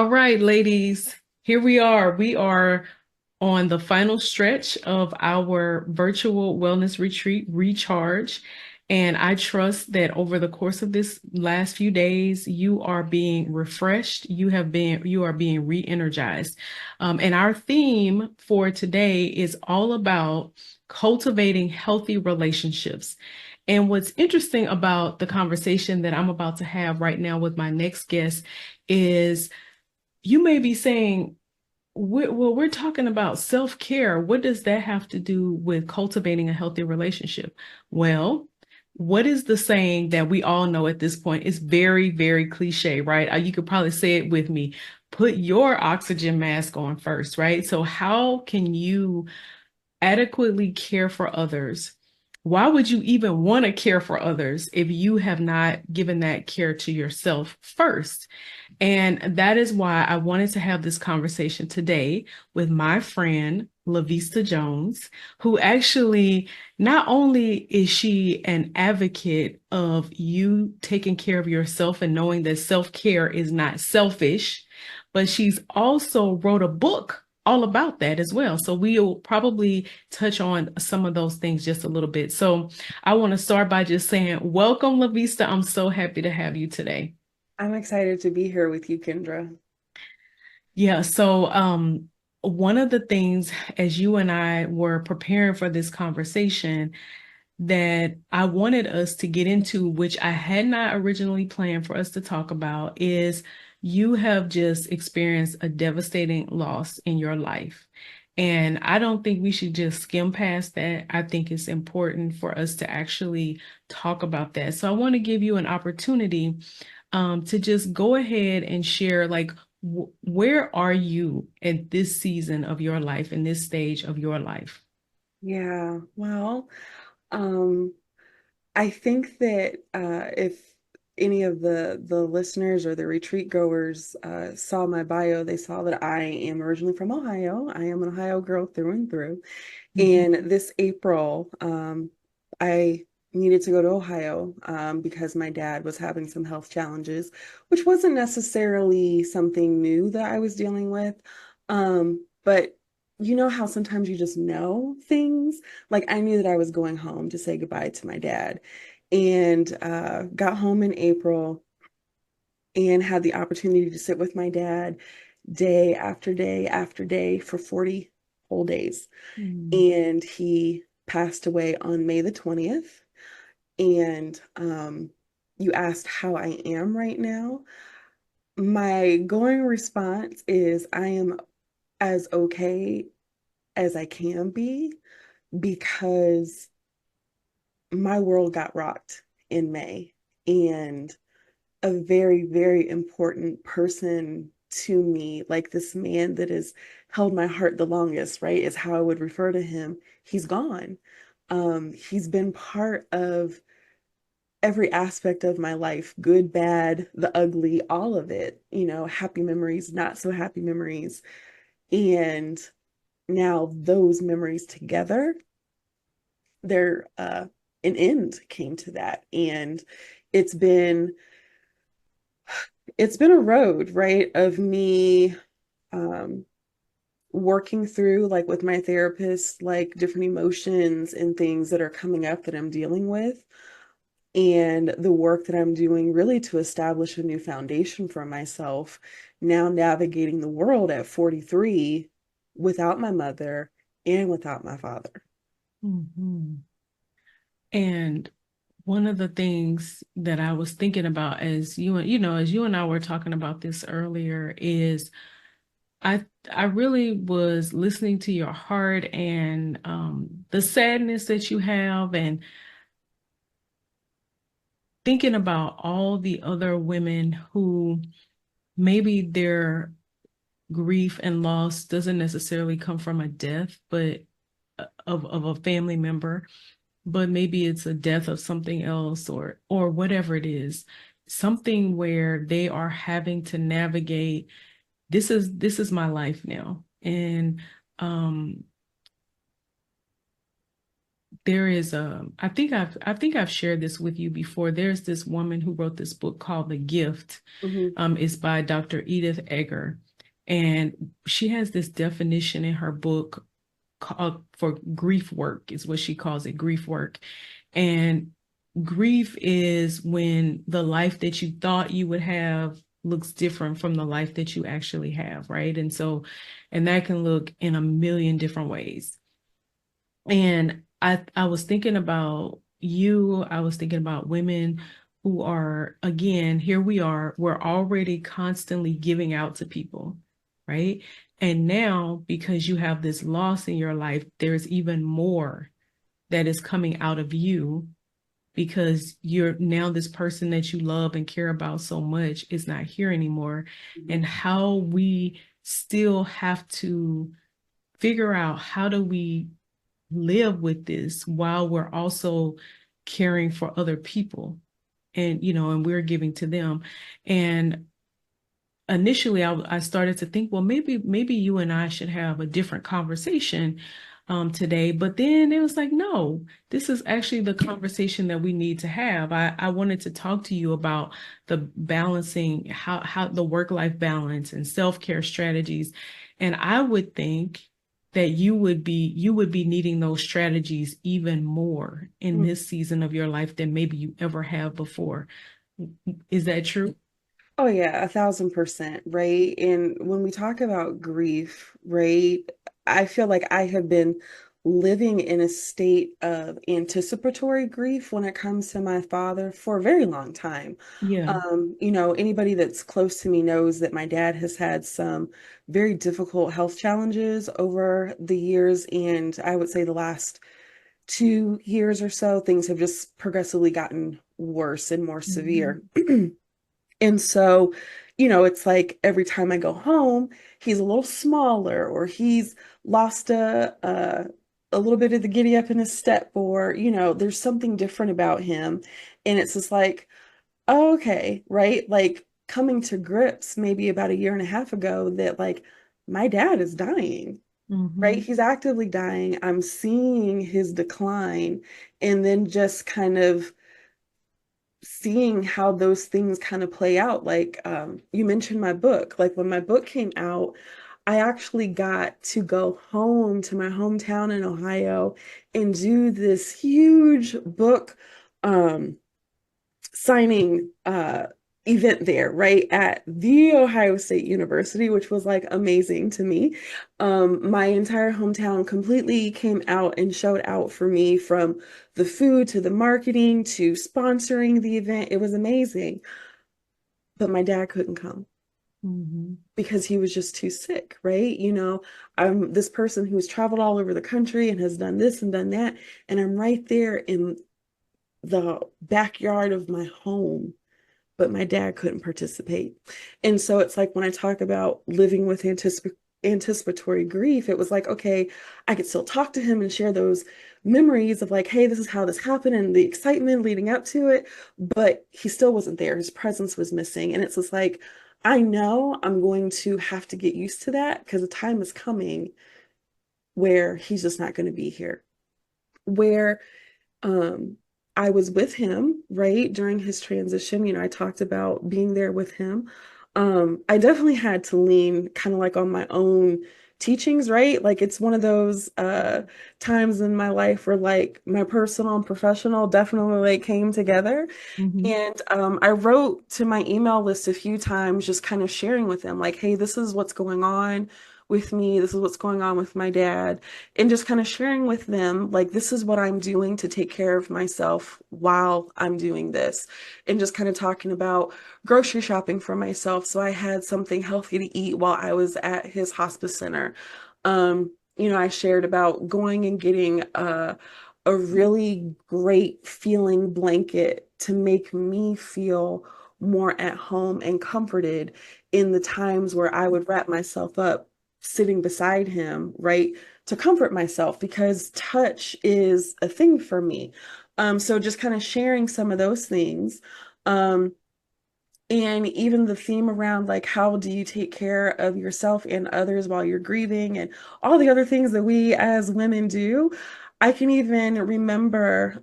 All right, ladies, here we are. We are on the final stretch of our virtual wellness retreat, Recharge. And I trust that over the course of this last few days, you are being refreshed. You are being re-energized. And our theme for today is all about cultivating healthy relationships. And what's interesting about the conversation that I'm about to have right now with my next guest is you may be saying, well, we're talking about self-care. What does that have to do with cultivating a healthy relationship? Well, what is the saying that we all know at this point? It's very, very cliche, right? You could probably say it with me. Put your oxygen mask on first, right? So how can you adequately care for others? Why would you even want to care for others if you have not given that care to yourself first? And that is why I wanted to have this conversation today with my friend, LaVista Jones, who actually not only is she an advocate of you taking care of yourself and knowing that self-care is not selfish, but she's also wrote a book all about that as well. So we'll probably touch on some of those things just a little bit. So I want to start by just saying, welcome, LaVista. I'm so happy to have you today. I'm excited to be here with you, Kendra. Yeah, so one of the things as you and I were preparing for this conversation that I wanted us to get into, which I had not originally planned for us to talk about, is you have just experienced a devastating loss in your life. And I don't think we should just skim past that. I think it's important for us to actually talk about that. So I want to give you an opportunity to just go ahead and share, like, where are you at this season of your life, in this stage of your life? Yeah, well, um, I think that if any of the listeners or the retreat goers saw my bio, they saw that I am originally from Ohio. I am an Ohio girl through and through. Mhm. And this April, I needed to go to Ohio because my dad was having some health challenges, which wasn't necessarily something new that I was dealing with. But you know how sometimes you just know things? Like I knew that I was going home to say goodbye to my dad and got home in April and had the opportunity to sit with my dad day after day after day for 40 whole days. Mm. And he passed away on May the 20th. And you asked how I am right now. My going response is I am as okay as I can be because my world got rocked in May. And a very, very important person to me, like this man that has held my heart the longest, right? Is how I would refer to him. He's gone. He's been part of every aspect of my life, good, bad, the ugly, all of it, happy memories, not so happy memories. And now those memories together, they're an end came to that. And it's been it's been a road, right, of me um working through like with my therapist, like different emotions and things that are coming up that I'm dealing with, and the work that I'm doing really to establish a new foundation for myself, now navigating the world at 43 without my mother and without my father. Mhm. And one of the things that I was thinking about as as you and I were talking about this earlier is I really was listening to your heart and the sadness that you have, and thinking about all the other women who maybe their grief and loss doesn't necessarily come from a death, but of a family member, but maybe it's a death of something else, or whatever it is, something where they are having to navigate, this is my life now. And um there is I think I've shared this with you before. There's this woman who wrote this book called The Gift. Hmm. It's by Dr. Edith Eger. And she has this definition in her book for grief work, is what she calls it, grief work. And grief is when the life that you thought you would have looks different from the life that you actually have, right? And that can look in a million different ways. And I was thinking about you, I was thinking about women who are, again, here we are, we're already constantly giving out to people, right? And now, because you have this loss in your life, there's even more that is coming out of you because you're now this person that you love and care about so much is not here anymore. Hmm. And how we still have to figure out, how do we live with this while we're also caring for other people, and and we're giving to them. And initially I started to think, well, maybe you and I should have a different conversation today. But then it was like, no, this is actually the conversation that we need to have. I wanted to talk to you about the balancing, how the work-life balance and self-care strategies. And I would think that you would be needing those strategies even more in this season of your life than maybe you ever have before. Is that true? Oh yeah, 1,000%, right? And when we talk about grief, right, I feel like I have been living in a state of anticipatory grief when it comes to my father for a very long time. Yeah. Anybody that's close to me knows that my dad has had some very difficult health challenges over the years, and I would say the last 2 years or so, things have just progressively gotten worse and more Mhm. severe. And so, it's like every time I go home, he's a little smaller, or he's lost a little bit of the giddy up in his step, or there's something different about him. And it's just like, oh, okay, right? Like coming to grips maybe about a year and a half ago that like my dad is dying, right? Mhm. He's actively dying. I'm seeing his decline, and then just kind of seeing how those things kind of play out. Like you mentioned my book. Like when my book came out, I actually got to go home to my hometown in Ohio and do this huge book um, signing event there, right at the Ohio State University, which was like amazing to me. My entire hometown completely came out and showed out for me, from the food to the marketing to sponsoring the event. It was amazing. But my dad couldn't come Mhm. because he was just too sick, right? I'm this person who's traveled all over the country and has done this and done that, and I'm right there in the backyard of my home, but my dad couldn't participate. And so it's like when I talk about living with anticipatory grief, it was like, okay, I could still talk to him and share those memories of like, hey, this is how this happened and the excitement leading up to it, but he still wasn't there. His presence was missing. And it's just like, I know I'm going to have to get used to that because the time is coming where he's just not going to be here. Where um I was with him, right, during his transition. I talked about being there with him. I definitely had to lean kind of like on my own teachings, right? Like it's one of those times in my life where like my personal and professional definitely like came together. Mhm. And I wrote to my email list a few times, just kind of sharing with them, like, hey, this is what's going on with me. This is what's going on with my dad. And just kind of sharing with them, like, this is what I'm doing to take care of myself while I'm doing this. And just kind of talking about grocery shopping for myself. So I had something healthy to eat while I was at his hospice center. I shared about going and getting a really great feeling blanket to make me feel more at home and comforted in the times where I would wrap myself up sitting beside him, right? To comfort myself because touch is a thing for me. So just kind of sharing some of those things. Um, and even the theme around like how do you take care of yourself and others while you're grieving and all the other things that we as women do. I can even remember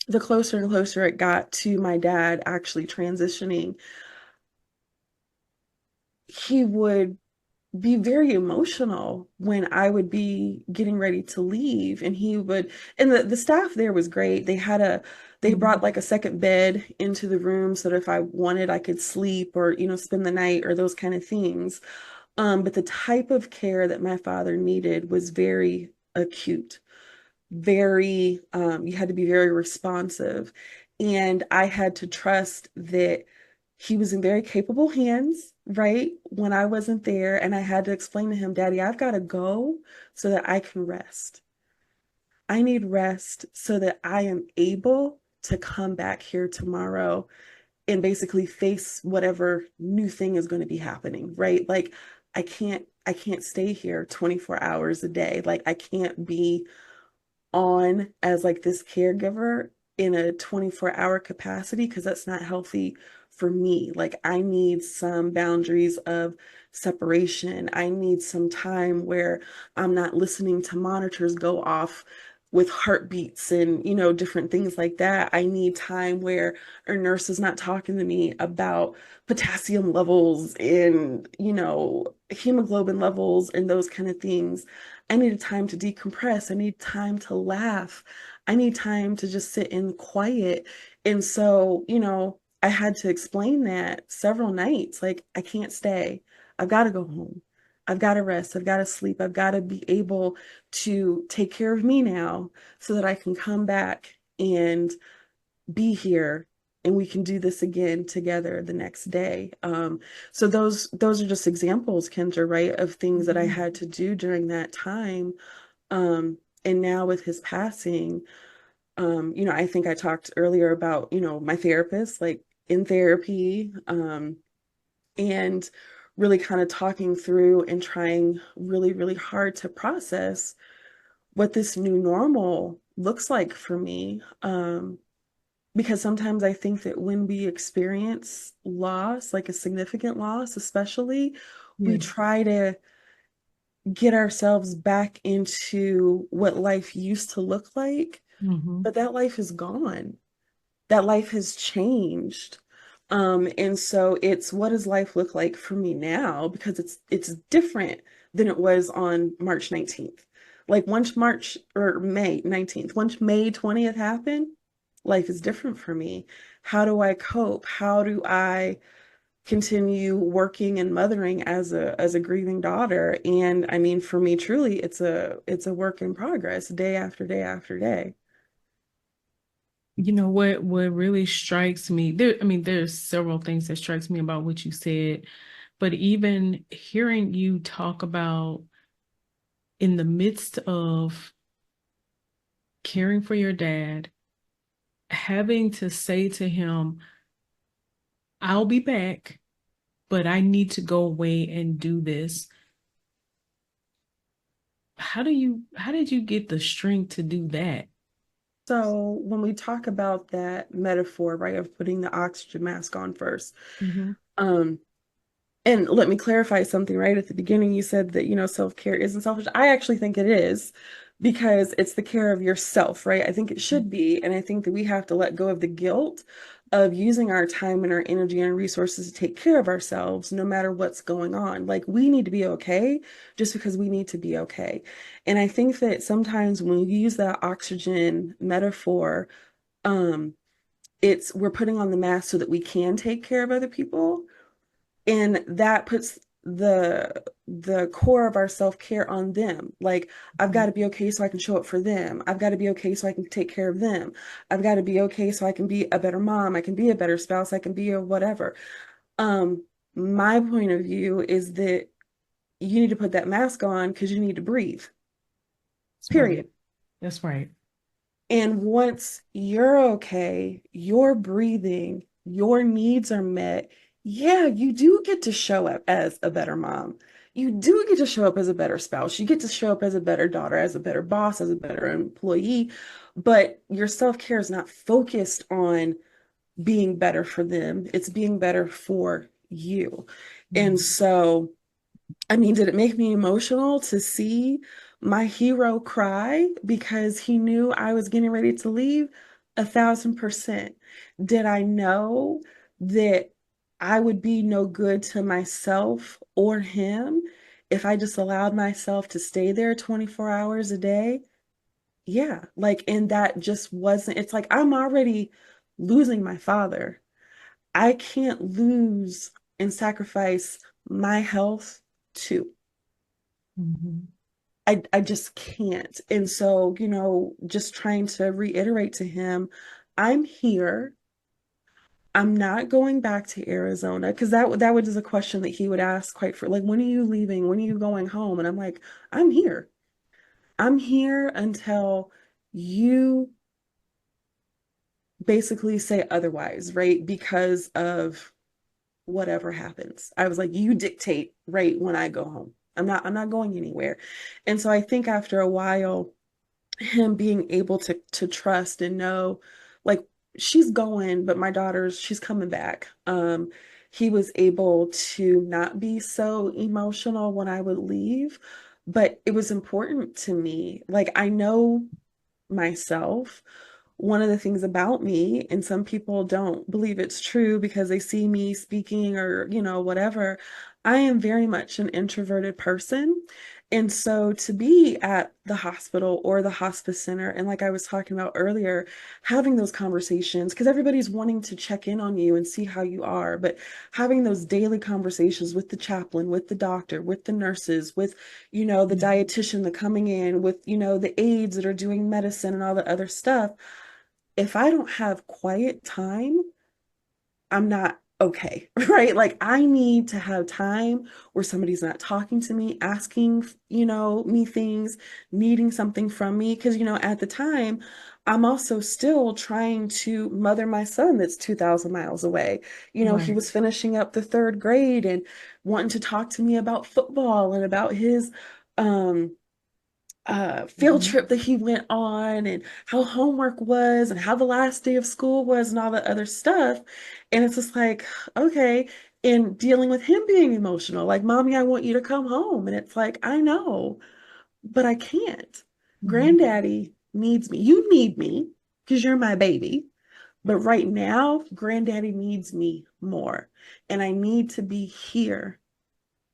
the closer and closer it got to my dad actually transitioning, he would be very emotional when I would be getting ready to leave. And he would, and the staff there was great. They brought Mhm. like a second bed into the room so that if I wanted, I could sleep or, spend the night or those kind of things. But the type of care that my father needed was very acute, very, you had to be very responsive. And I had to trust that he was in very capable hands, right? When I wasn't there, and I had to explain to him, Daddy, I've got to go so that I can rest. I need rest so that I am able to come back here tomorrow and basically face whatever new thing is going to be happening, right? Like I can't stay here 24 hours a day. Like I can't be on as like this caregiver in a 24-hour capacity because that's not healthy for me. Like I need some boundaries of separation. I need some time where I'm not listening to monitors go off with heartbeats and different things like that. I need time where a nurse is not talking to me about potassium levels and hemoglobin levels and those kind of things. I need time to decompress. I need time to laugh. I need time to just sit in quiet. And so, I had to explain that several nights. Like, I can't stay. I've got to go home. I've got to rest. I've got to sleep. I've got to be able to take care of me now so that I can come back and be here and we can do this again together the next day. So those are just examples, Kendra, right, of things that I Mhm. had to do during that time. Um, and now with his passing, I think I talked earlier about, my therapist, like in therapy, and really kind of talking through and trying really, really hard to process what this new normal looks like for me. Because sometimes I think that when we experience loss, like a significant loss, especially, we Yeah. try to get ourselves back into what life used to look like, Mhm. but that life is gone. That life has changed. And so it's what does life look like for me now? Because it's different than it was on March 19th. Like once March or May 19th, once May 20th happened, life is different for me. How do I cope? How do I continue working and mothering as a grieving daughter? And I mean, for me, truly, it's a work in progress, day after day after day. You know what really strikes me there, I mean, there's several things that strikes me about what you said, but even hearing you talk about in the midst of caring for your dad, having to say to him, I'll be back, but I need to go away and do this. How did you get the strength to do that? So when we talk about that metaphor, right, of putting the oxygen mask on first, Hmm. um, and let me clarify something right at the beginning. You said that, self-care isn't selfish. I actually think it is because it's the care of yourself, right? I think it should be. And I think that we have to let go of the guilt of using our time and our energy and resources to take care of ourselves, no matter what's going on. Like we need to be okay just because we need to be okay. And I think that sometimes when we use that oxygen metaphor, um, we're putting on the mask so that we can take care of other people, and that puts the core of our self-care on them. Like I've got to be okay so I can show up for them. I've got to be okay so I can take care of them. I've got to be okay so I can be a better mom. I can be a better spouse. I can be a whatever. um my point of view is that you need to put that mask on because you need to breathe, That's right. period. That's right. And once you're okay, you're breathing, your needs are met, yeah, you do get to show up as a better mom. You do get to show up as a better spouse. You get to show up as a better daughter, as a better boss, as a better employee. But your self-care is not focused on being better for them, it's being better for you. And Mhm. so, I mean, did it make me emotional to see my hero cry because he knew I was getting ready to leave? 1,000%. Did I know that I would be no good to myself or him if I just allowed myself to stay there 24 hours a day? Yeah, like, and that just wasn't, it's like I'm already losing my father. I can't lose and sacrifice my health too. Mhm. I just can't. And so, just trying to reiterate to him, I'm here. I'm not going back to Arizona because that was a question that he would ask quite for like, when are you leaving? When are you going home? And I'm like, I'm here. I'm here until you basically say otherwise, right? Because of whatever happens. I was like, you dictate right when I go home. I'm not going anywhere. And so I think after a while, him being able to trust and know, like, she's going, but my she's coming back. He was able to not be so emotional when I would leave, but it was important to me. Like, I know myself. One of the things about me, and some people don't believe it's true because they see me speaking or, whatever, I am very much an introverted person. And so to be at the hospital or the hospice center, and like I was talking about earlier, having those conversations, because everybody's wanting to check in on you and see how you are, but having those daily conversations with the chaplain, with the doctor, with the nurses, with the Yeah. dietitian that coming in with, the aides that are doing medicine and all the other stuff. If I don't have quiet time, I'm not okay, right? Like I need to have time where somebody's not talking to me, asking, me things, needing something from me. Because, at the time, I'm also still trying to mother my son that's 2,000 miles away. He Right. was finishing up the third grade and wanting to talk to me about football and about his um field Mhm. trip that he went on and how homework was and how the last day of school was and all that other stuff. And it's just like, okay. And dealing with him being emotional, like, mommy, I want you to come home. And it's like, I know, but I can't. Mhm. Granddaddy needs me. You need me because you're my baby. But right now, granddaddy needs me more. And I need to be here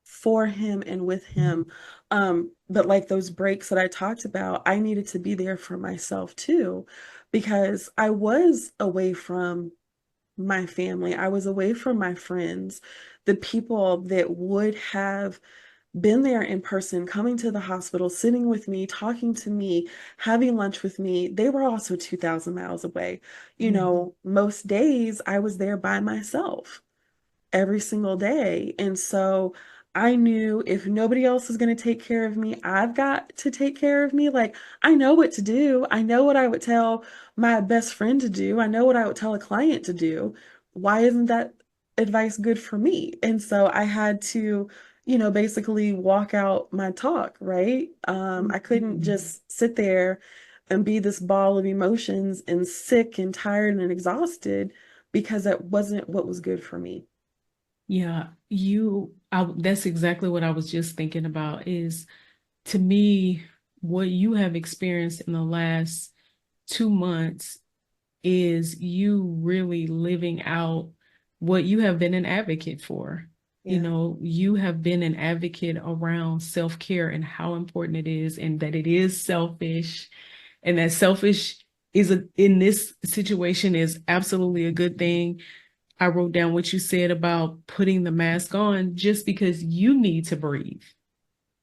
for him and with him. But like those breaks that I talked about, I needed to be there for myself too, because I was away from my family. I was away from my friends, the people that would have been there in person, coming to the hospital, sitting with me, talking to me, having lunch with me. They were also 2,000 miles away. Yeah. Most days I was there by myself every single day. And so I knew if nobody else is going to take care of me, I've got to take care of me. Like, I know what to do. I know what I would tell my best friend to do. I know what I would tell a client to do. Why isn't that advice good for me? And so I had to, basically walk out my talk, right? I couldn't Mhm. just sit there and be this ball of emotions and sick and tired and exhausted because that wasn't what was good for me. Yeah, that's exactly what I was just thinking about is to me, what you have experienced in the last 2 months is you really living out what you have been an advocate for. Yeah. You have been an advocate around self-care and how important it is, and that it is selfish, and that selfish in this situation is absolutely a good thing. I wrote down what you said about putting the mask on just because you need to breathe.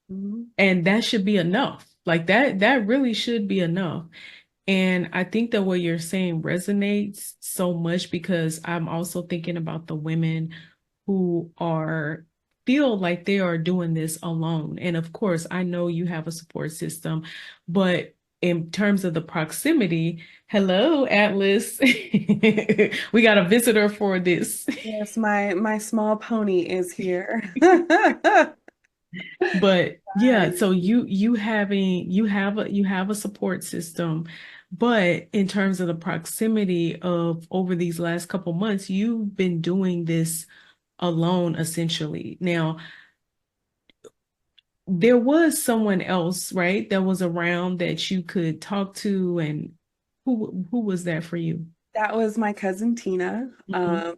Mhm. And that should be enough. Like that really should be enough. And I think that what you're saying resonates so much because I'm also thinking about the women who are feel like they are doing this alone. And of course, I know you have a support system, but in terms of the proximity, hello, Atlas. We got a visitor for this. Yes, my small pony is here. But yeah, Sorry. so you have a support system, but in terms of the proximity of over these last couple months, you've been doing this alone essentially. Now, there was someone else, right, that was around that you could talk to, and who was that for you? That was my cousin Tina. Mhm.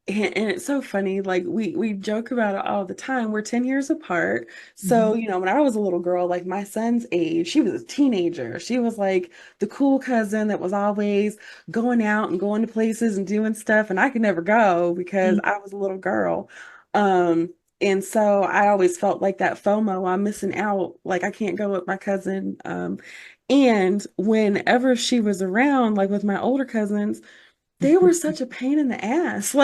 And it's so funny, like we joke about it all the time. We're 10 years apart. So, Mhm. you know, when I was a little girl, like my son's age, she was a teenager. She was like the cool cousin that was always going out and going to places and doing stuff, and I could never go because Mhm. I was a little girl. Um, and so I always felt like that FOMO, I'm missing out, like I can't go with my cousin. And whenever she was around, like with my older cousins, they were such a pain in the ass.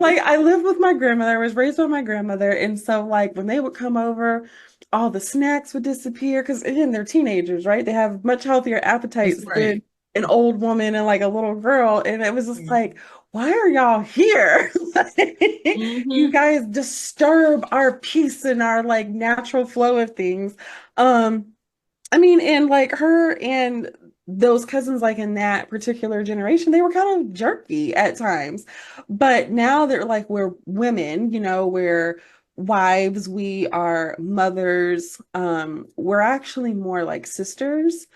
Like I lived with my grandmother, I was raised by my grandmother, and so like when they would come over, all the snacks would disappear because again, they're teenagers, right? They have much healthier That's appetites right. than an old woman and like a little girl. And it was just like, why are y'all here? Like, you Mm-hmm. guys disturb our peace and our like natural flow of things. Um, I mean, and like her and those cousins, like in that particular generation, they were kind of jerky at times. But now they're like, we're women, you know, we're wives, we are mothers. We're actually more like sisters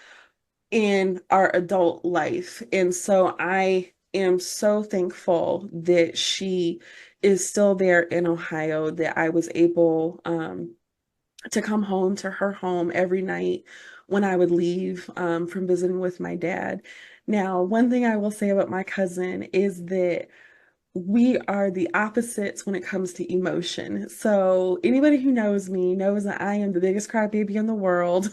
in our adult life. And so I am so thankful that she is still there in Ohio, that I was able, to come home to her home every night when I would leave from visiting with my dad. Now, one thing I will say about my cousin is that we are the opposites when it comes to emotion. So, anybody who knows me knows that I am the biggest crybaby in the world.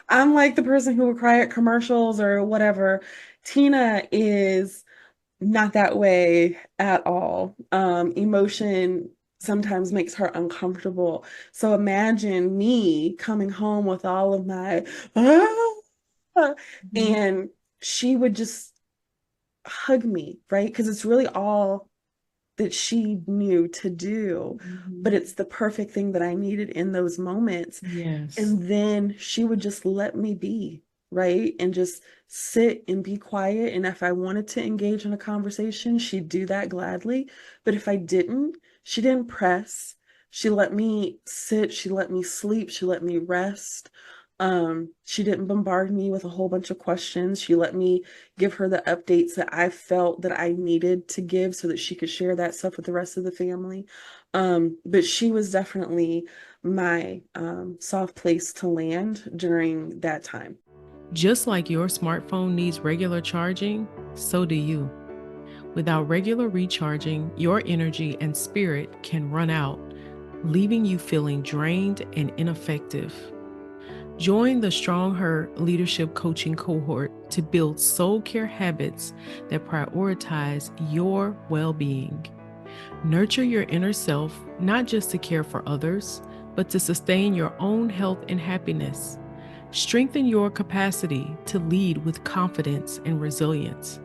I'm like the person who will cry at commercials or whatever. Tina is not that way at all. Emotion sometimes makes her uncomfortable. So imagine me coming home with all of my, "Ah," and she would just hug me, right? Because it's really all that she knew to do, but Mhm. it's the perfect thing that I needed in those moments. Yes. And then she would just let me be, right? And just sit and be quiet. And if I wanted to engage in a conversation, she'd do that gladly. But if I didn't, she didn't press. She let me sit, she let me sleep, she let me rest. She didn't bombard me with a whole bunch of questions. She let me give her the updates that I felt that I needed to give so that she could share that stuff with the rest of the family. But she was definitely my soft place to land during that time. Just like your smartphone needs regular charging, so do you. Without regular recharging, your energy and spirit can run out, leaving you feeling drained and ineffective. Join the Strong Her Leadership Coaching Cohort to build soul care habits that prioritize your well being. Nurture your inner self, not just to care for others, but to sustain your own health and happiness. Strengthen your capacity to lead with confidence and resilience.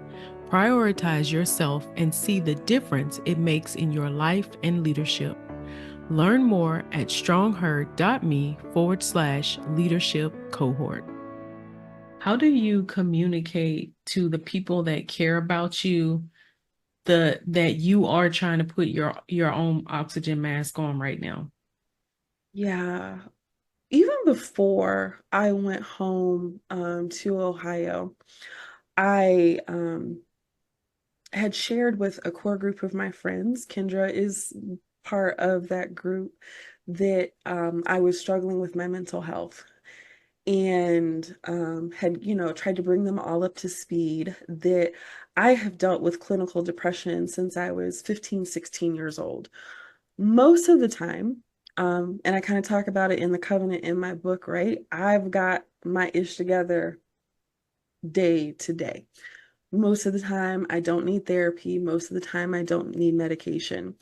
Prioritize yourself and see the difference it makes in your life and leadership. Learn more at strongher.me/leadership cohort. How do you communicate to the people that care about you that you are trying to put your own oxygen mask on right now? Yeah. Even before I went home to Ohio, I had shared with a core group of my friends. Kendra is part of that group that I was struggling with my mental health and had, you know, tried to bring them all up to speed that I have dealt with clinical depression since I was 15, 16 years old. Most of the time, and I kind of talk about it in the covenant in my book, right? I've got my ish together day to day. Most of the time, I don't need therapy. Most of the time, I don't need medication.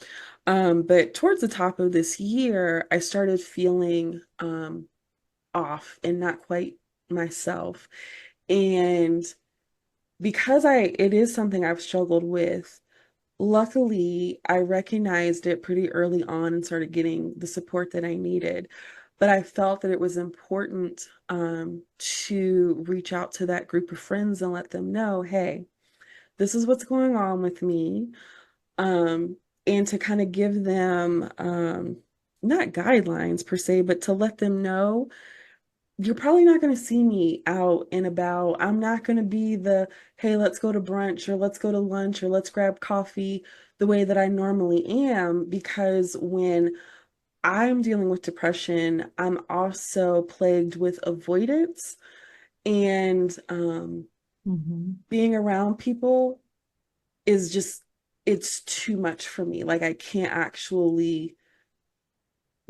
But towards the top of this year, I started feeling off and not quite myself. And because it is something I've struggled with, luckily, I recognized it pretty early on and started getting the support that I needed. But I felt that it was important to reach out to that group of friends and let them know, hey, this is what's going on with me. Um, and to kind of give them not guidelines per se, but to let them know you're probably not going to see me out and about. I'm not going to be the, hey, let's go to brunch or let's go to lunch or let's grab coffee the way that I normally am. Because when I'm dealing with depression, I'm also plagued with avoidance and Mhm. being around people is just, it's too much for me. Like I can't actually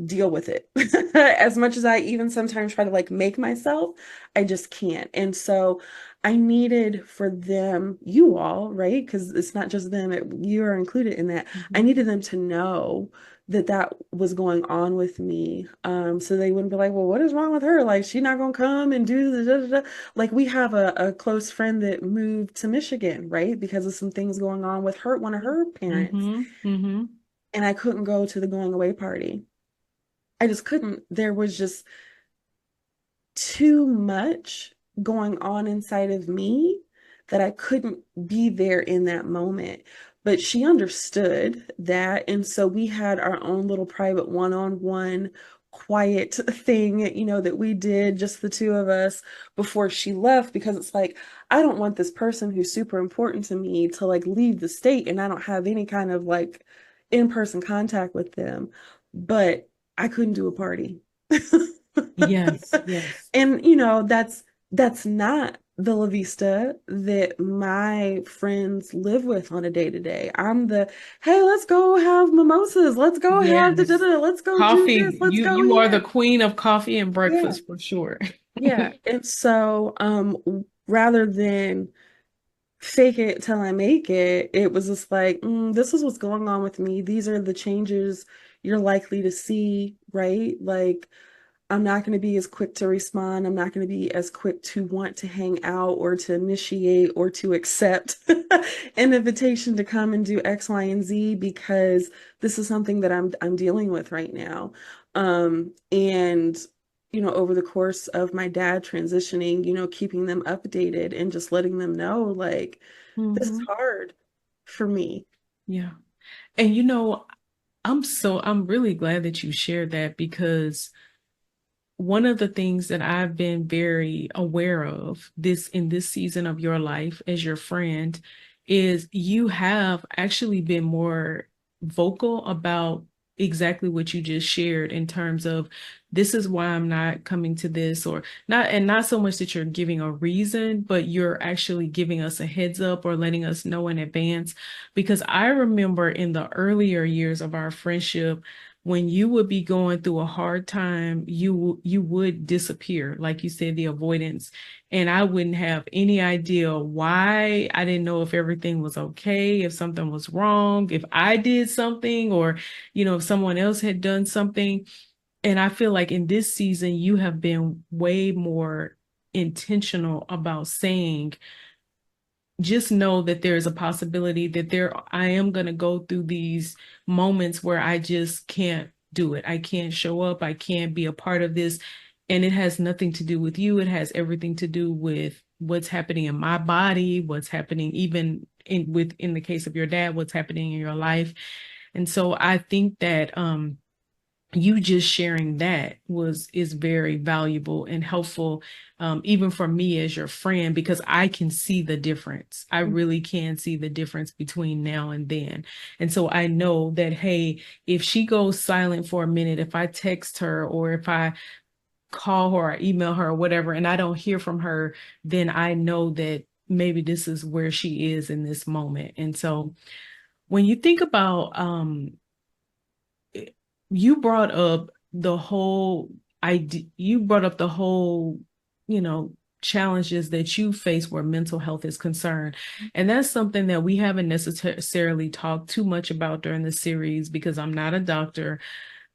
deal with it. As much as I even sometimes try to like make myself, I just can't. And so I needed for them, you all, right? Because it's not just them, you are included in that. I Mhm. needed them to know that that was going on with me. So they wouldn't be like, well, what is wrong with her? Like, she's not gonna come and do the da, da, da. Like we have a close friend that moved to Michigan, right? Because of some things going on with her, one of her parents. Mhm. Mhm. And I couldn't go to the going away party. I just couldn't. There was just too much going on inside of me that I couldn't be there in that moment. But she understood that. And so we had our own little private one-on-one quiet thing, that we did, just the two of us before she left, because it's like, I don't want this person who's super important to me to like leave the state and I don't have any kind of like in-person contact with them. But I couldn't do a party. Yes, yes. And that's not the La Vista that my friends live with on a day to day. I'm the, hey, let's go have mimosas. Let's go have the da Yes. da. Let's go do this. Coffee, Let's go. you are Yeah. the queen of coffee and Yeah. breakfast for sure. Yeah. And so rather than fake it till I make it, it was just like, this is what's going on with me. These are the changes you're likely to see, right? Like I'm not going to be as quick to respond. I'm not going to be as quick to want to hang out or to initiate or to accept an invitation to come and do X, Y, and Z because this is something that I'm dealing with right now. And over the course of my dad transitioning, keeping them updated and just letting them know like this is Hmm. hard for me. Yeah. And I'm really glad that you shared that because one of the things that I've been very aware of this in this season of your life as your friend is you have actually been more vocal about exactly what you just shared in terms of this is why I'm not coming to this or not, and not so much that you're giving a reason, but you're actually giving us a heads up or letting us know in advance. Because I remember in the earlier years of our friendship, when you would be going through a hard time, you would disappear, like you said, the avoidance. And I wouldn't have any idea why. I didn't know if everything was okay, if something was wrong, if I did something, or, if someone else had done something. And I feel like in this season, you have been way more intentional about saying, just know that there's a possibility that I am going to go through these moments where I just can't do it. I can't show up. I can't be a part of this. And it has nothing to do with you. It has everything to do with what's happening in my body, what's happening even in the case of your dad, what's happening in your life. And so I think that you just sharing that is very valuable and helpful, even for me as your friend, because I can see the difference. I really can see the difference between now and then. And so I know that, hey, if she goes silent for a minute, if I text her or if I call her or email her or whatever, and I don't hear from her, then I know that maybe this is where she is in this moment. And so when you think about you brought up the whole idea, you brought up the whole, you know, challenges that you face where mental health is concerned. And that's something that we haven't necessarily talked too much about during the series because I'm not a doctor,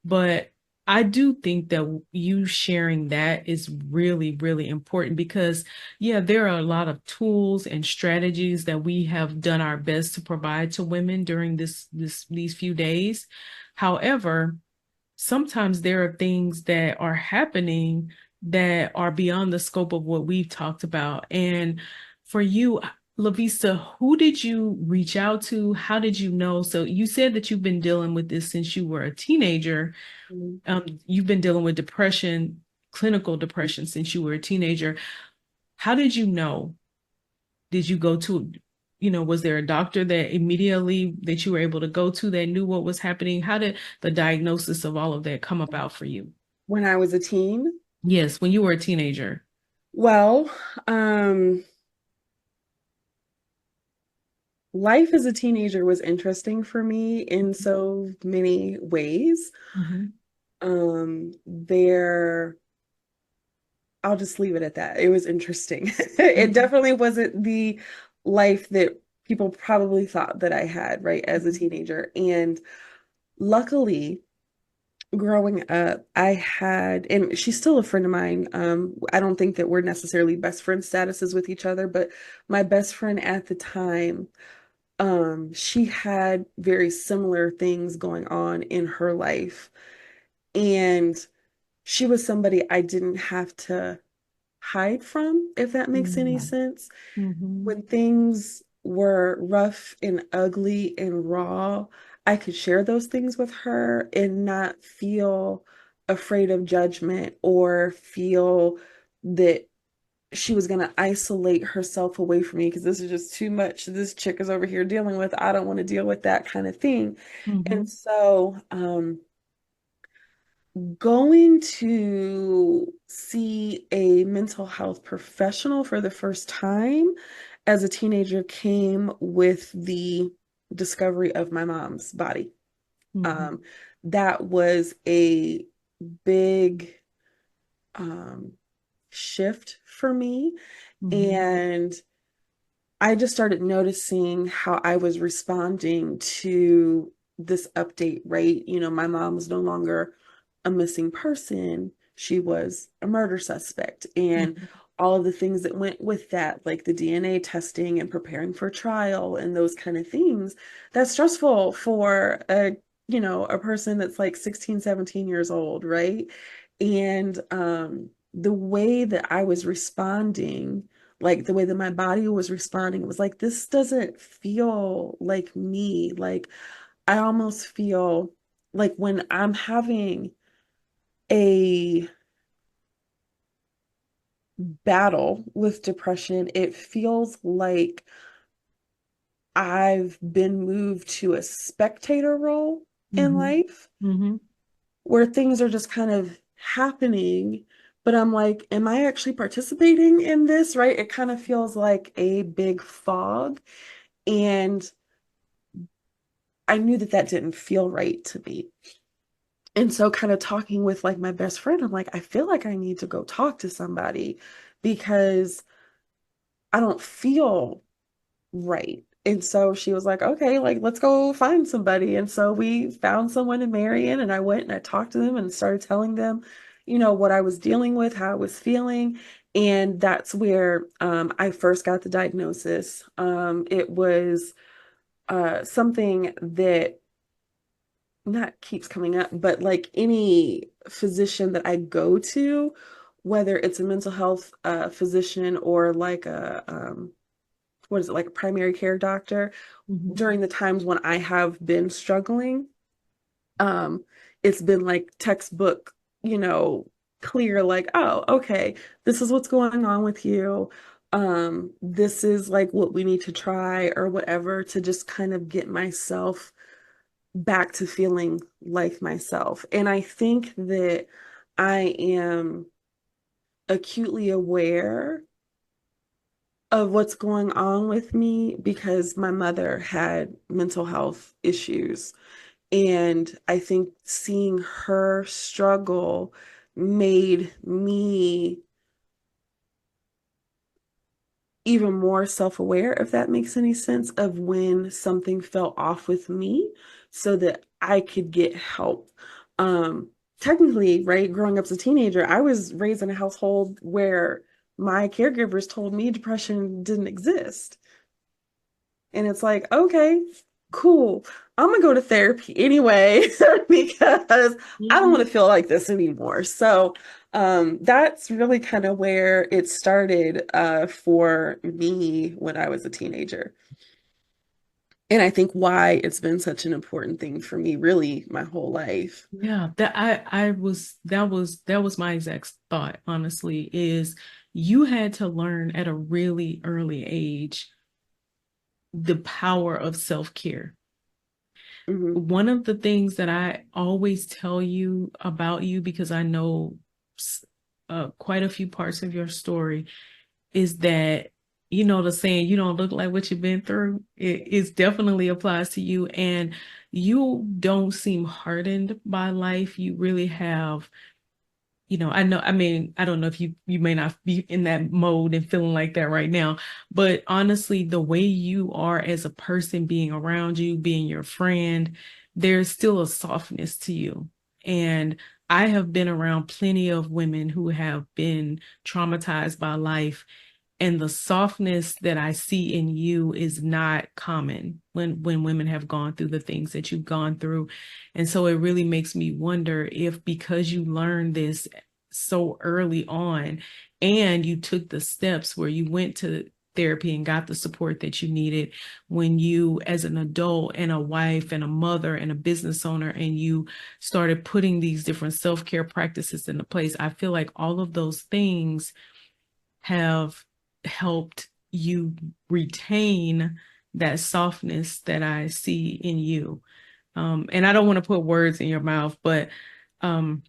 but I do think that you sharing that is really, really important because, yeah, there are a lot of tools and strategies that we have done our best to provide to women during these few days. However, sometimes there are things that are happening that are beyond the scope of what we've talked about. And for you, LaVista, who did you reach out to? How did you know? So you said that you've been dealing with this since you were a teenager. Mhm. You've been dealing with depression, clinical depression, since you were a teenager. How did you know? Did you go to, was there a doctor that immediately that you were able to go to that knew what was happening? How did the diagnosis of all of that come about for you? When I was a teen, Yes, when you were a teenager. well, um, life as a teenager was interesting for me in so many ways. Mhm. There, I'll just leave it at that. It was interesting. It Mhm. definitely wasn't the life that people probably thought that I had, right, as a teenager. And luckily, growing up, I had, and she's still a friend of mine. I don't think that we're necessarily best friend statuses with each other, but my best friend at the time, she had very similar things going on in her life. And she was somebody I didn't have to hide from, if that makes any Mhm. sense. Mhm. When things were rough and ugly and raw, I could share those things with her and not feel afraid of judgment or feel that she was going to isolate herself away from me because this is just too much. This chick is over here dealing with, I don't want to deal with that kind of thing. And Mhm. so, going to see a mental health professional for the first time as a teenager came with the discovery of my mom's body. Mhm. Um, that was a big um, shift for me. Mhm. And I just started noticing how I was responding to this update, right? My mom was no longer a missing person. She was a murder suspect. And Mhm. all of the things that went with that, like the DNA testing and preparing for trial and those kind of things, that's stressful for a person that's like 16, 17 years old, right? And the way that I was responding, like the way that my body was responding, it was like, this doesn't feel like me. Like, I almost feel like when I'm having a battle with depression, it feels like I've been moved to a spectator role in Mhm. life Mhm. where things are just kind of happening. But I'm like, am I actually participating in this? Right? It kind of feels like a big fog. And I knew that that didn't feel right to me. And so, kind of talking with like my best friend, I'm like, I feel like I need to go talk to somebody because I don't feel right. And so she was like, okay, like let's go find somebody. And so we found someone in Marion and I went and I talked to them and started telling them, what I was dealing with, how I was feeling. And that's where I first got the diagnosis. It was something that not keeps coming up, but like any physician that I go to, whether it's a mental health physician or like what is it, like a primary care doctor, Mhm. during the times when I have been struggling, um, it's been like textbook, you know, clear, like, oh, okay, this is what's going on with you. This is like what we need to try or whatever to just kind of get myself back to feeling like myself. And I think that I am acutely aware of what's going on with me because my mother had mental health issues. And I think seeing her struggle made me even more self-aware, if that makes any sense, of when something fell off with me so that I could get help. Technically, right, growing up as a teenager, I was raised in a household where my caregivers told me depression didn't exist. And it's like, okay, cool. I'm gonna go to therapy anyway because I don't want Mhm. to feel like this anymore. So, That's really kind of where it started for me when I was a teenager. And I think why it's been such an important thing for me really my whole life. Yeah, that I was that was my exact thought, honestly, is you had to learn at a really early age the power of self-care. Hmm. One of the things that I always tell you about you, because I know quite a few parts of your story, is that, you know, the saying, you don't look like what you've been through, it definitely applies to you. And you don't seem hardened by life. You really have, you know, I know, I mean, I don't know if you may not be in that mode and feeling like that right now, but honestly, the way you are as a person, being around you, being your friend, there's still a softness to you. And I have been around plenty of women who have been traumatized by life, and the softness that I see in you is not common when women have gone through the things that you've gone through. And so it really makes me wonder if, because you learned this so early on and you took the steps where you went to therapy and got the support that you needed, when you, as an adult and a wife and a mother and a business owner, and you started putting these different self-care practices into place, I feel like all of those things have helped you retain that softness that I see in you. And I don't want to put words in your mouth, but um,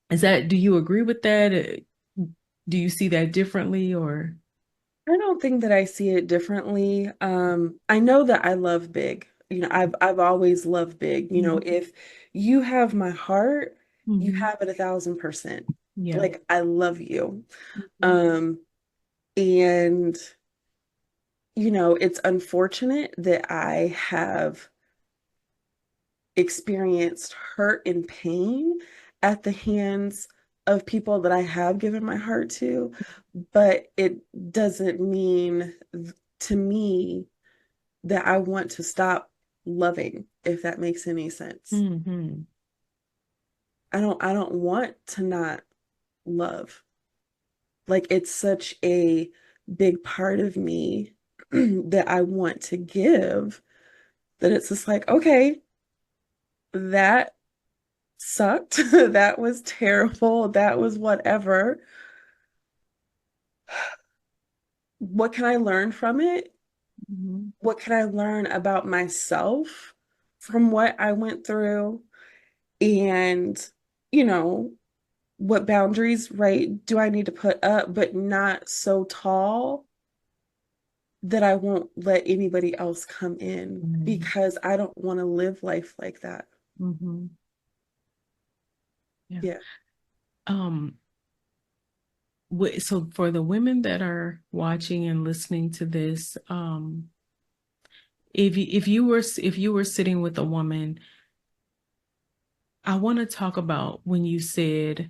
do you agree with that? Do you see that differently or? I don't think that I see it differently. I know that I love big. I've always loved big. Mhm. If you have my heart, you Mhm. have it 1,000%. Yeah. Like I love you. Mhm. Um, and it's unfortunate that I have experienced hurt and pain at the hands of people that I have given my heart to, but it doesn't mean to me that I want to stop loving, if that makes any sense. Mhm. I don't want to not love. Like it's such a big part of me that I want to give that it's just like, okay, that sucked. That was terrible. That was whatever. What can I learn from it? Mhm. What can I learn about myself from what I went through? And, you know, what boundaries, right, do I need to put up, but not so tall that I won't let anybody else come in Mhm. because I don't want to live life like that. Mhm. Yeah. Yeah. Um, so for the women that are watching and listening to this, if you were sitting with a woman, I want to talk about when you said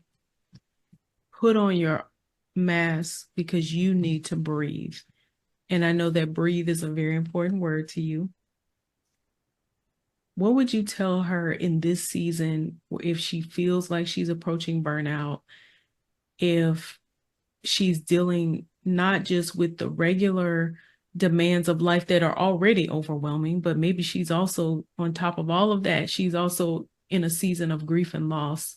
put on your mask because you need to breathe. And I know that breathe is a very important word to you. What would you tell her in this season if she feels like she's approaching burnout, if she's dealing not just with the regular demands of life that are already overwhelming, but maybe she's also, on top of all of that, she's also in a season of grief and loss.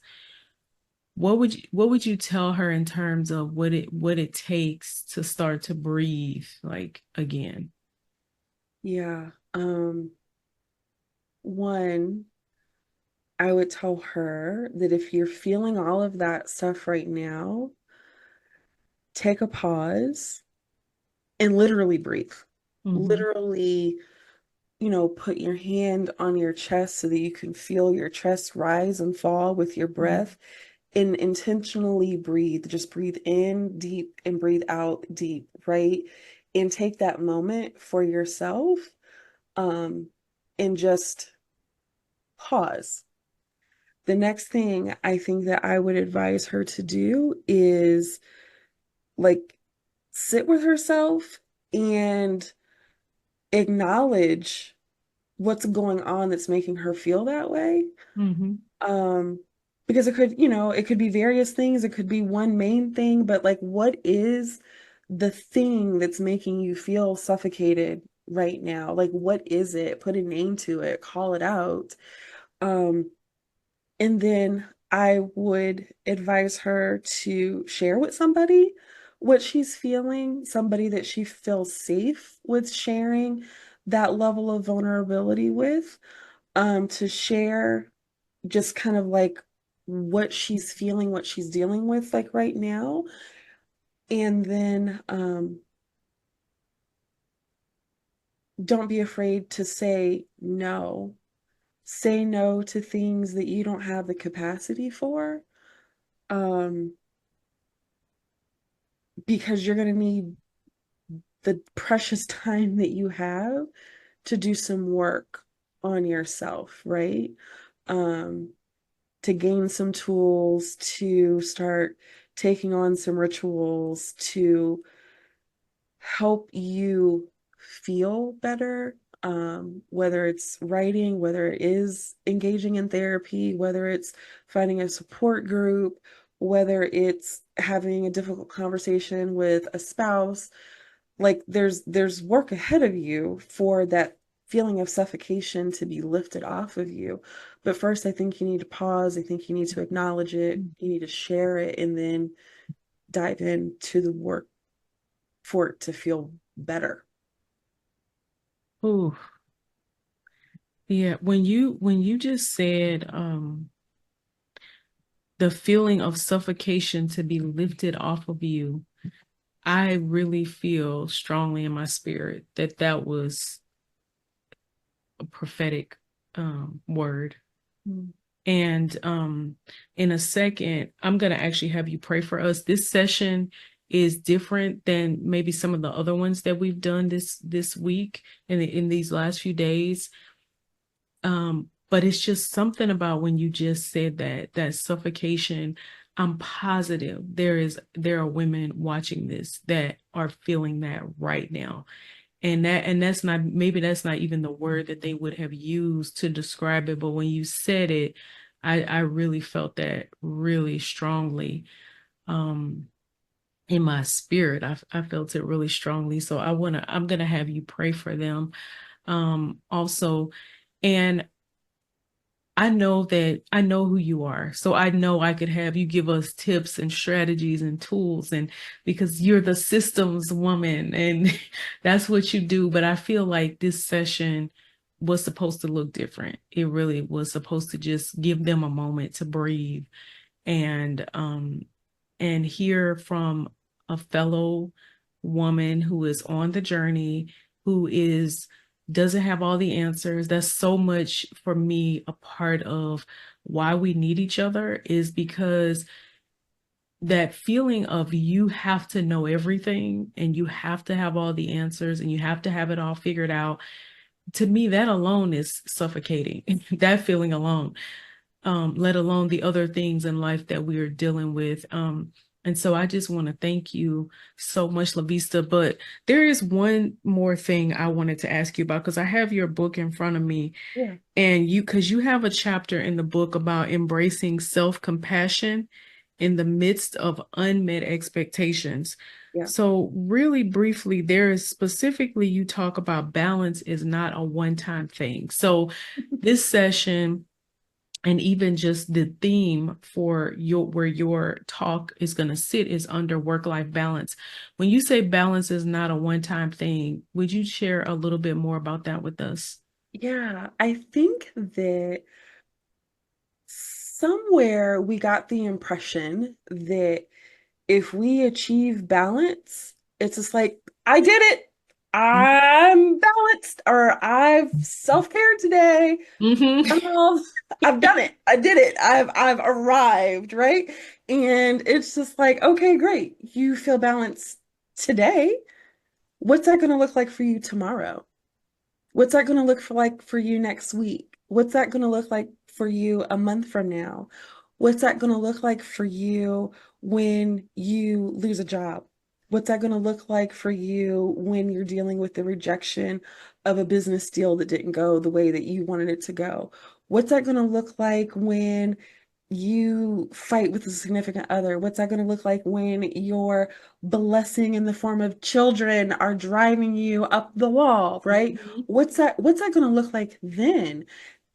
What would you tell her in terms of what it takes to start to breathe like again? Yeah. One, I would tell her that if you're feeling all of that stuff right now, take a pause and literally breathe. Mm-hmm. Literally, put your hand on your chest so that you can feel your chest rise and fall with your breath and intentionally breathe. Just breathe in deep and breathe out deep, right? And take that moment for yourself, um, and just pause. The next thing I think that I would advise her to do is like sit with herself and acknowledge what's going on that's making her feel that way. Mm-hmm. Um, because it could, it could be various things. It could be one main thing, but like, what is the thing that's making you feel suffocated right now? Like, what is it? Put a name to it, call it out. Um, and then I would advise her to share with somebody what she's feeling, somebody that she feels safe with sharing that level of vulnerability with, to share just kind of like what she's feeling, what she's dealing with like right now. And then don't be afraid to say no. Say no to things that you don't have the capacity for. Um, because you're going to need the precious time that you have to do some work on yourself, right? Um, to gain some tools, to start taking on some rituals, to help you feel better, whether it's writing, whether it is engaging in therapy, whether it's finding a support group, whether it's having a difficult conversation with a spouse. Like there's work ahead of you for that feeling of suffocation to be lifted off of you. But first, I think you need to pause. I think you need to acknowledge it. You need to share it and then dive into the work for it to feel better. Ooh, yeah. When you just said the feeling of suffocation to be lifted off of you, I really feel strongly in my spirit that that was a prophetic word. Mm. And in a second, I'm going to actually have you pray for us. This session is different than maybe some of the other ones that we've done this week and in these last few days. But it's just something about when you just said that suffocation. I'm positive there are women watching this that are feeling that right now. And that's not, maybe that's not even the word that they would have used to describe it, but when you said it, I really felt that really strongly in my spirit. I felt it really strongly. So I'm gonna have you pray for them also. And I know who you are. So I know I could have you give us tips and strategies and tools, and because you're the systems woman and that's what you do. But I feel like this session was supposed to look different. It really was supposed to just give them a moment to breathe and hear from a fellow woman who is on the journey, who is doesn't have all the answers. That's so much for me a part of why we need each other, is because that feeling of you have to know everything and you have to have all the answers and you have to have it all figured out. To me, that alone is suffocating. That feeling alone, let alone the other things in life that we are dealing with. And so I just want to thank you so much, LaVista. But there is one more thing I wanted to ask you about, because I have your book in front of me, Yeah, and because you have a chapter in the book about embracing self-compassion in the midst of unmet expectations. yeah. So really briefly, there is specifically, you talk about balance is not a one-time thing. So this session, and even just the theme for your where your talk is going to sit, is under work-life balance. When you say balance is not a one-time thing, would you share a little bit more about that with us? Yeah, I think that somewhere we got the impression that if we achieve balance, it's just like, I did it. I'm balanced, or I've self-cared today. Mm-hmm. Well, I've done it. I did it. I've arrived, right? And it's just like, okay, great. You feel balanced today. What's that going to look like for you tomorrow? What's that going to look for like for you next week? What's that going to look like for you a month from now? What's that going to look like for you when you lose a job? What's that going to look like for you when you're dealing with the rejection of a business deal that didn't go the way that you wanted it to go? What's that going to look like when you fight with a significant other? What's that going to look like when your blessing in the form of children are driving you up the wall, right? Mhm. What's that going to look like then?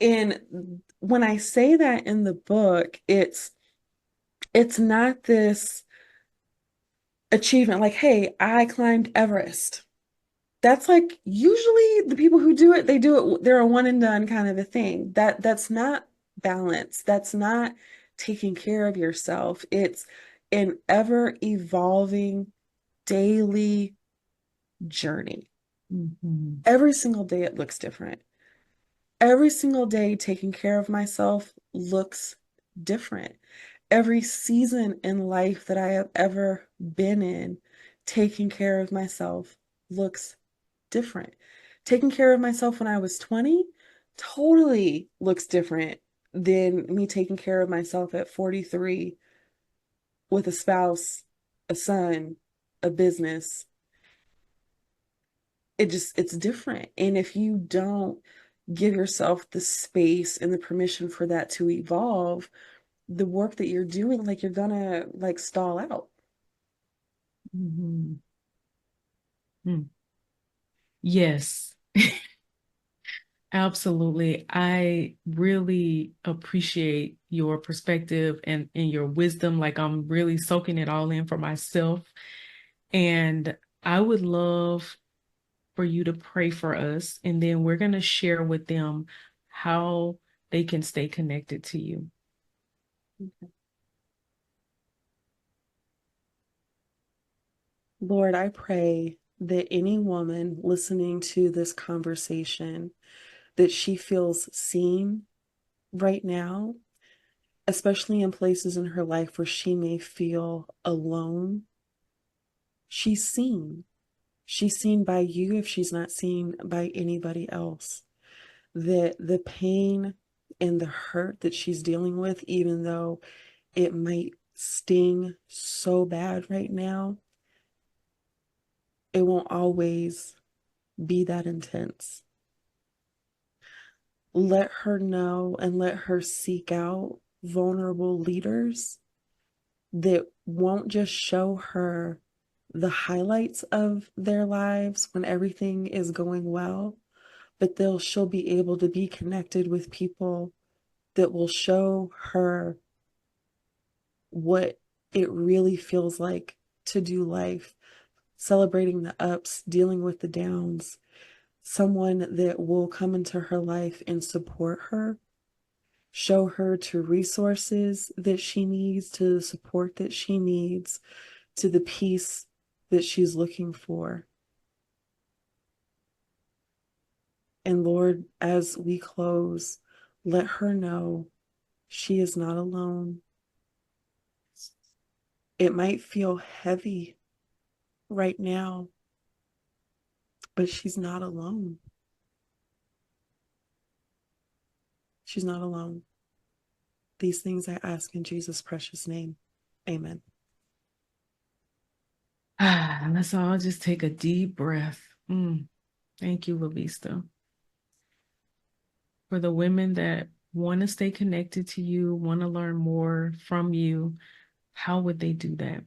And when I say that in the book, it's not this achievement like, hey, I climbed Everest. That's like usually the people who do it, they do it, they're a one and done kind of a thing. That's not balance. That's not taking care of yourself. It's an ever evolving daily journey. Mhm. Every single day it looks different. Every single day taking care of myself looks different. Every season in life that I have ever been in, taking care of myself looks different. Taking care of myself when I was 20 totally looks different than me taking care of myself at 43 with a spouse, a son, a business. It's different. And if you don't give yourself the space and the permission for that to evolve, the work that you're doing, like you're gonna like stall out. Mhm. Mm. Yes. Absolutely. I really appreciate your perspective and your wisdom. Like I'm really soaking it all in for myself. And I would love for you to pray for us. And then we're going to share with them how they can stay connected to you. Lord, I pray that any woman listening to this conversation, that she feels seen right now, especially in places in her life where she may feel alone. She's seen. She's seen by you if she's not seen by anybody else. That the pain and the hurt that she's dealing with, even though it might sting so bad right now, it won't always be that intense. Let her know and let her seek out vulnerable leaders that won't just show her the highlights of their lives when everything is going well, but she'll be able to be connected with people that will show her what it really feels like to do life, celebrating the ups, dealing with the downs, someone that will come into her life and support her, show her to resources that she needs, to the support that she needs, to the peace that she's looking for. And Lord, as we close, let her know she is not alone. It might feel heavy right now, but she's not alone. She's not alone. These things I ask in Jesus' precious name. Amen. Let's all just take a deep breath. Thank you, Lavista. For the women that want to stay connected to you, want to learn more from you, how would they do that?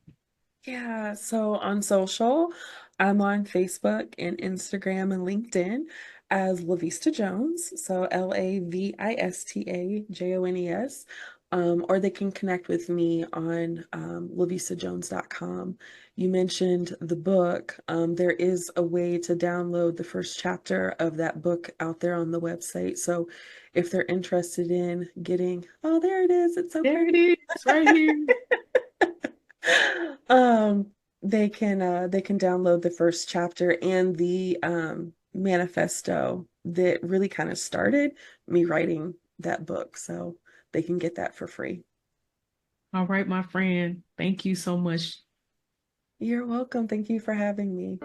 Yeah, so on social, I'm on Facebook and Instagram and LinkedIn as Lavista Jones, so LavistaJones, or they can connect with me on lavistajones.com. You mentioned the book. There is a way to download the first chapter of that book out there on the website. So if they're interested in getting, oh, there it is. It's so There pretty. it is, right here. um they can download the first chapter and the manifesto that really kind of started me writing that book, so they can get that for free. All right, my friend. Thank you so much. You're welcome. Thank you for having me.